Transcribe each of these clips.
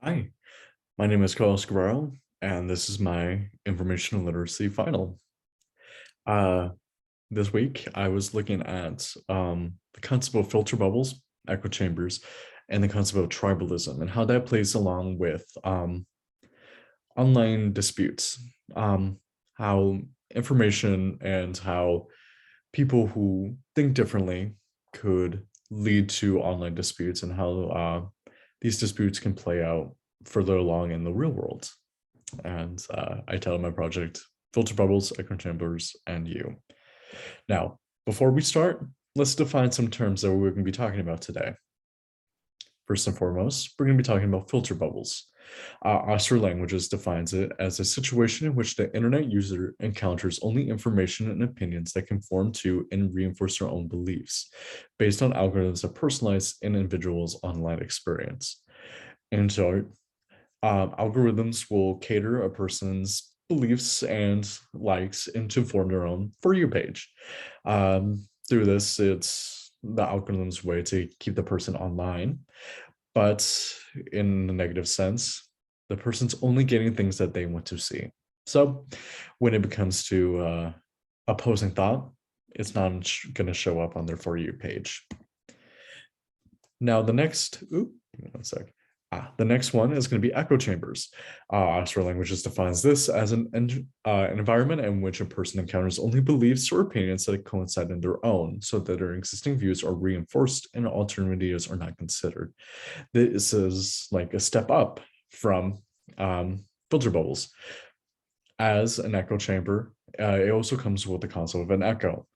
Hi, my name is Guerrrero, and this is my information literacy final. Uh, this week, I was looking at the concept of filter bubbles, echo chambers, and the concept of tribalism and how that plays along with online disputes, how information and how people who think differently could lead to online disputes and how these disputes can play out further along in the real world. And I titled my project Filter Bubbles, Echo Chambers, and You. Now, before we start, let's define some terms that we're going to be talking about today. First and foremost, we're going to be talking about filter bubbles. Oxford Languages defines it as a situation in which the internet user encounters only information and opinions that conform to and reinforce their own beliefs, based on algorithms that personalize an individual's online experience. In short, algorithms will cater a person's beliefs and likes and to form their own For You page. Through this, it's the algorithm's way to keep the person online, but in a negative sense, the person's only getting things that they want to see. So when it becomes to opposing thought, it's not going to show up on their For You page. Now, the next, one sec. The next one is going to be echo chambers. Oxford Languages defines this as an environment in which a person encounters only beliefs or opinions that coincide in their own, so that their existing views are reinforced and alternatives are not considered. This is like a step up from filter bubbles. As an echo chamber, it also comes with the concept of an echo.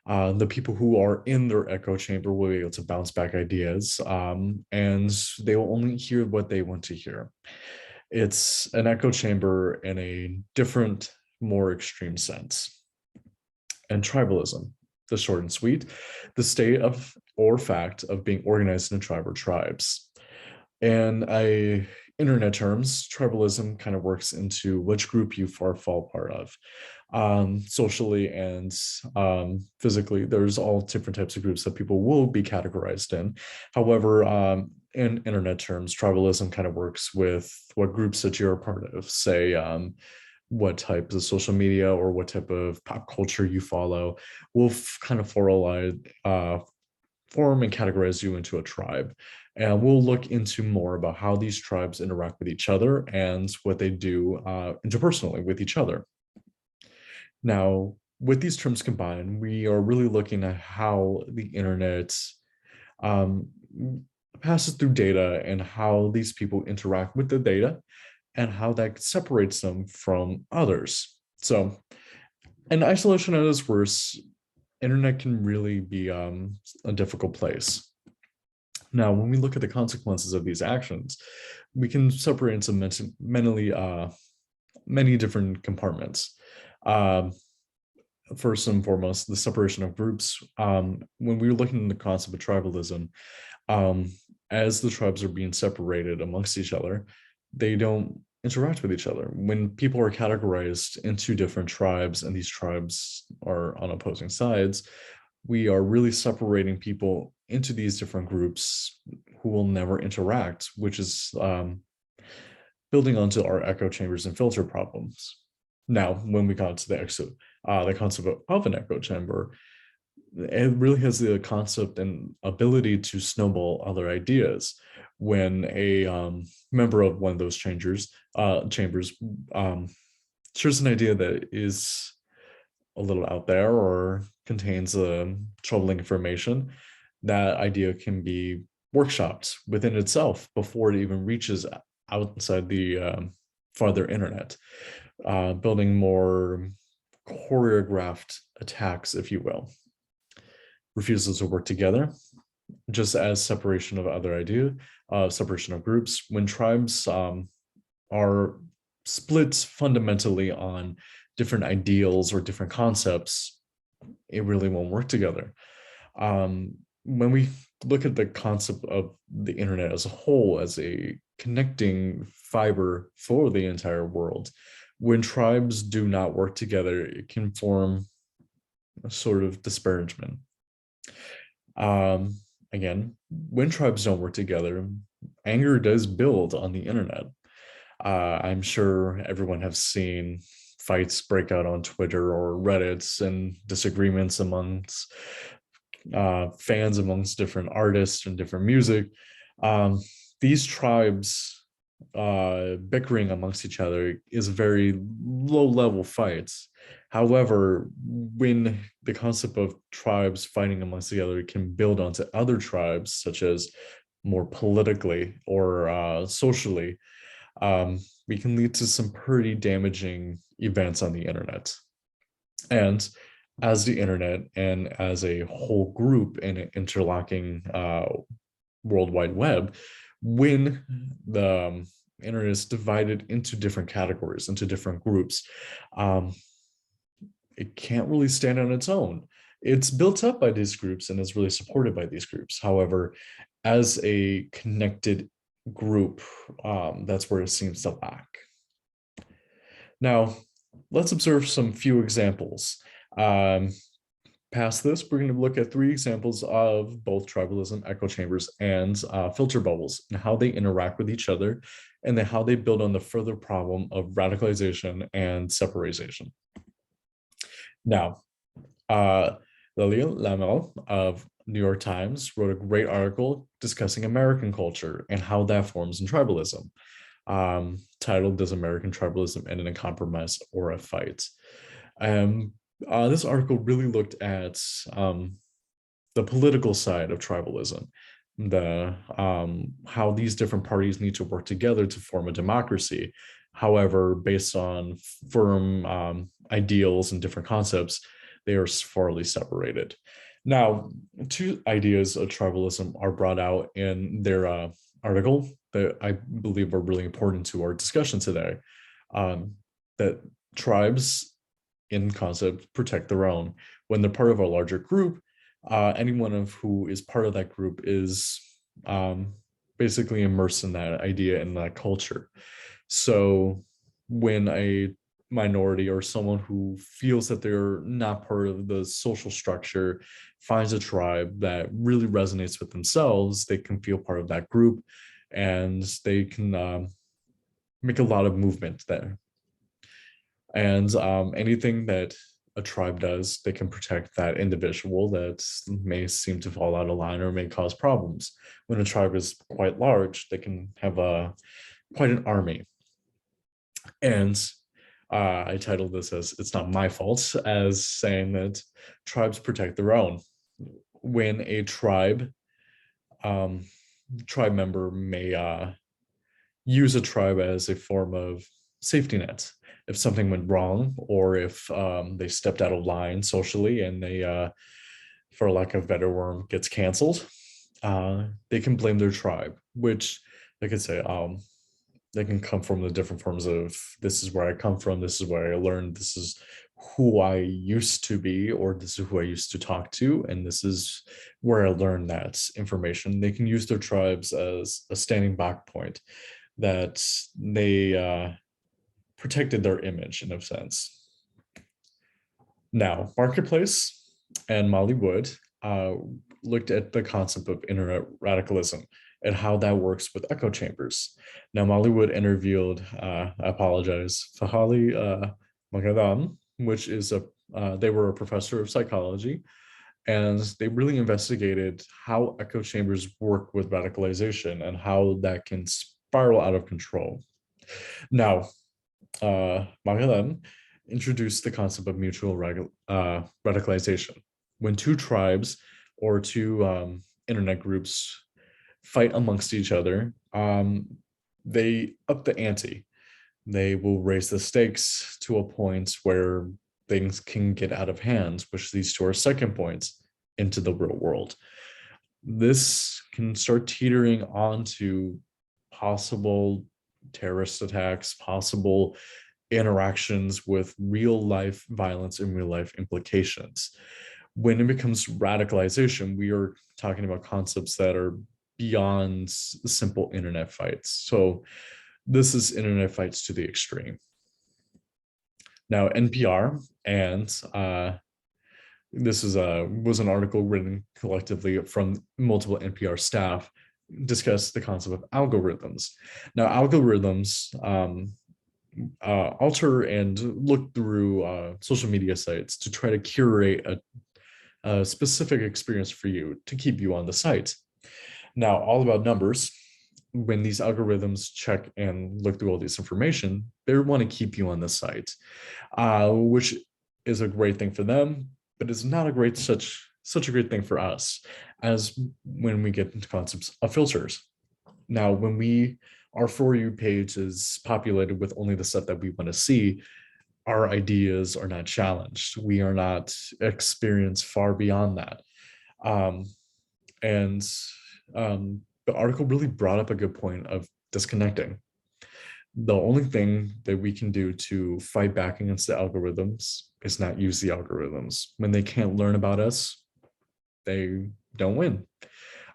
The people who are in their echo chamber will be able to bounce back ideas, and they will only hear what they want to hear. It's an echo chamber in a different, more extreme sense. And tribalism, the short and sweet, the state of or fact of being organized in a tribe or tribes. And internet terms, tribalism kind of works into which group you fall part of. Socially and physically, there's all different types of groups that people will be categorized in. However, in internet terms, tribalism kind of works with what groups that you're a part of. Say, what type of social media or what type of pop culture you follow will kind of form and categorize you into a tribe. And we'll look into more about how these tribes interact with each other and what they do interpersonally with each other. Now, with these terms combined, we are really looking at how the internet um, passes through data and how these people interact with the data and how that separates them from others. So, in isolation at its worst, internet can really be a difficult place. Now, when we look at the consequences of these actions, we can separate into many different compartments. Um, First and foremost, the separation of groups. When we were looking at the concept of tribalism, um, as the tribes are being separated amongst each other, they don't interact with each other. When people are categorized into different tribes and these tribes are on opposing sides, we are really separating people into these different groups who will never interact, which is building onto our echo chambers and filter problems. Now, when we got to the concept of an echo chamber, it really has the concept and ability to snowball other ideas. When a member of one of those chambers shares an idea that is a little out there or contains troubling information, that idea can be workshopped within itself before it even reaches outside the farther internet, building more choreographed attacks, if you will. Refusals to work together, just as separation of other idea, separation of groups. When tribes are split fundamentally on different ideals or different concepts, it really won't work together. When we look at the concept of the internet as a whole, as a connecting fiber for the entire world, when tribes do not work together, it can form a sort of disparagement. Again, when tribes don't work together, anger does build on the internet. I'm sure everyone have seen fights break out on Twitter or Reddit and disagreements amongst fans amongst different artists and different music. Um, these tribes bickering amongst each other is very low level fights. However, when the concept of tribes fighting amongst each other can build onto other tribes, such as more politically or socially, we can lead to some pretty damaging events on the internet. And as the internet and as a whole group in an interlocking World Wide Web, when the internet is divided into different categories, into different groups, um, it can't really stand on its own. It's built up by these groups and is really supported by these groups. However, as a connected group, that's where it seems to lack. Now, let's observe some few examples. Um, Past this, we're going to look at 3 examples of both tribalism, echo chambers, and filter bubbles, and how they interact with each other, and then how they build on the further problem of radicalization and separation. Now, Lillian Lamel of New York Times wrote a great article discussing American culture and how that forms in tribalism, titled "Does American Tribalism End in a Compromise or a Fight?" This article really looked at the political side of tribalism, how these different parties need to work together to form a democracy. However, based on firm ideals and different concepts, they are farly separated. Now, 2 ideas of tribalism are brought out in their article that I believe are really important to our discussion today. That tribes in concept protect their own. When they're part of a larger group, anyone of who is part of that group is basically immersed in that idea and that culture. So when a minority or someone who feels that they're not part of the social structure finds a tribe that really resonates with themselves, they can feel part of that group, and they can make a lot of movement there. And anything that a tribe does, they can protect that individual that may seem to fall out of line or may cause problems. When a tribe is quite large, they can have quite an army. And I titled this as "It's Not My Fault," as saying that tribes protect their own. When a tribe member may use a tribe as a form of safety net. If something went wrong, or if they stepped out of line socially and they, for lack of a better word, gets canceled, they can blame their tribe, which they could say they can come from the different forms of, this is where I come from, this is where I learned, this is who I used to be, or this is who I used to talk to, and this is where I learned that information. They can use their tribes as a standing back point that they protected their image in a sense. Now, Marketplace and Molly Wood looked at the concept of internet radicalism and how that works with echo chambers. Now, Molly Wood interviewed, I apologize, Fahali Magadam, which is they were a professor of psychology, and they really investigated how echo chambers work with radicalization and how that can spiral out of control. Now, Magellan introduced the concept of mutual radicalization. When 2 tribes or 2 internet groups fight amongst each other, they up the ante. They will raise the stakes to a point where things can get out of hand, which leads to our second point, into the real world. This can start teetering onto possible terrorist attacks, possible interactions with real life violence and real life implications. When it becomes radicalization, we are talking about concepts that are beyond simple internet fights. So this is internet fights to the extreme. Now, NPR and this was an article written collectively from multiple NPR staff discuss the concept of algorithms. Now, algorithms alter and look through social media sites to try to curate a specific experience for you to keep you on the site. Now, all about numbers. When these algorithms check and look through all this information, they want to keep you on the site, which is a great thing for them, but it's not a great such a great thing for us, as when we get into concepts of filters. Now, when our For You page is populated with only the stuff that we want to see, our ideas are not challenged. We are not experienced far beyond that. Um, and the article really brought up a good point of disconnecting. The only thing that we can do to fight back against the algorithms is not use the algorithms. When they can't learn about us, they don't win.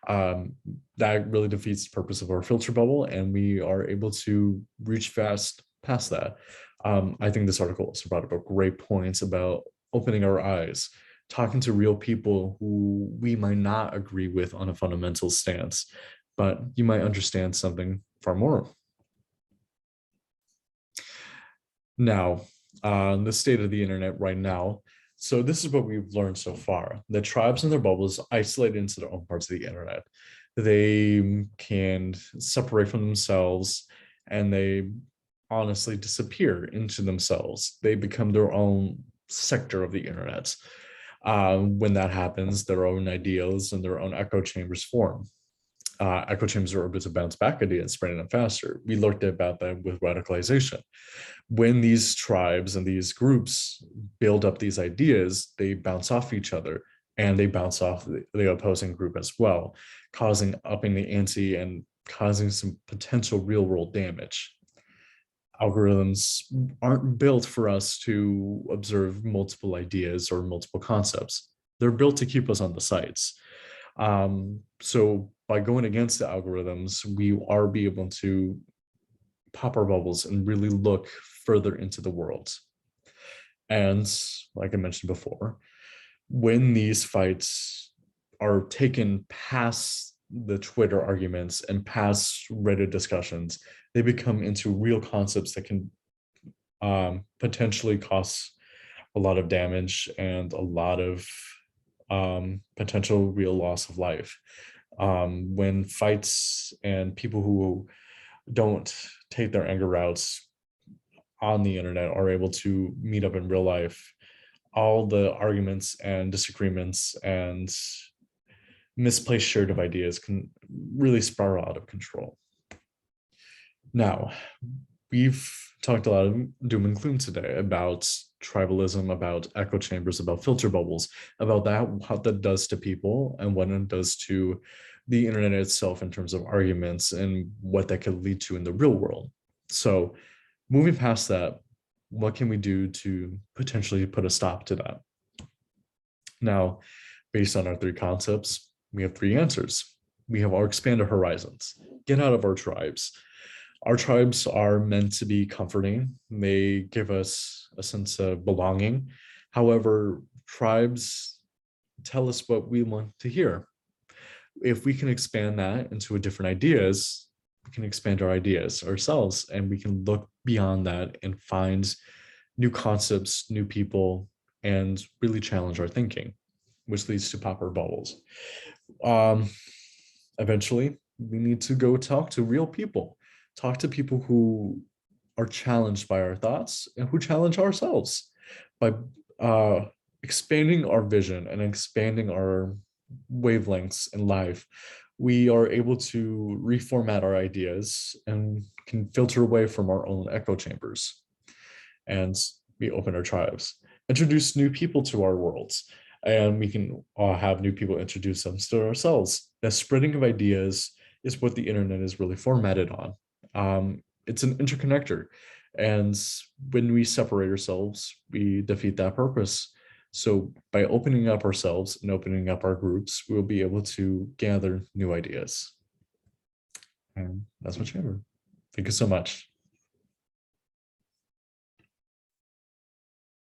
That really defeats the purpose of our filter bubble, and we are able to reach fast past that. I think this article also brought up great points about opening our eyes, talking to real people who we might not agree with on a fundamental stance, but you might understand something far more. Now, the state of the internet right now. So this is what we've learned so far. The tribes and their bubbles isolate into their own parts of the internet. They can separate from themselves, and they honestly disappear into themselves. They become their own sector of the internet. When that happens, their own ideals and their own echo chambers form. Echo chambers are able to bounce back ideas, spreading them faster. We learned about that with radicalization. When these tribes and these groups build up these ideas, they bounce off each other, and they bounce off the opposing group as well, causing upping the ante and causing some potential real world damage. Algorithms aren't built for us to observe multiple ideas or multiple concepts. They're built to keep us on the sites. So by going against the algorithms, we are be able to pop our bubbles and really look further into the world. And like I mentioned before, when these fights are taken past the Twitter arguments and past Reddit discussions, they become into real concepts that can potentially cause a lot of damage and a lot of potential real loss of life. When fights and people who don't take their anger routes on the internet are able to meet up in real life, all the arguments and disagreements and misplaced shared of ideas can really spiral out of control. Now, we've talked a lot of doom and gloom today about tribalism, about echo chambers, about filter bubbles, about that, how that does to people and what it does to the internet itself in terms of arguments and what that could lead to in the real world. So moving past that, what can we do to potentially put a stop to that? Now, based on our three concepts, we have three answers. We have our expanded horizons. Get out of our tribes. Our tribes are meant to be comforting. They give us a sense of belonging. However, tribes tell us what we want to hear. If we can expand that into different ideas, we can expand our ideas ourselves, and we can look beyond that and find new concepts, new people, and really challenge our thinking, which leads to pop our bubbles. Eventually, we need to go talk to real people. Talk to people who are challenged by our thoughts and who challenge ourselves. By expanding our vision and expanding our wavelengths in life, we are able to reformat our ideas and can filter away from our own echo chambers. And we open our tribes, introduce new people to our worlds, and we can have new people introduce them to ourselves. The spreading of ideas is what the internet is really formatted on. It's an interconnector, and when we separate ourselves, we defeat that purpose. So by opening up ourselves and opening up our groups, we'll be able to gather new ideas. And that's my chamber. Thank you so much.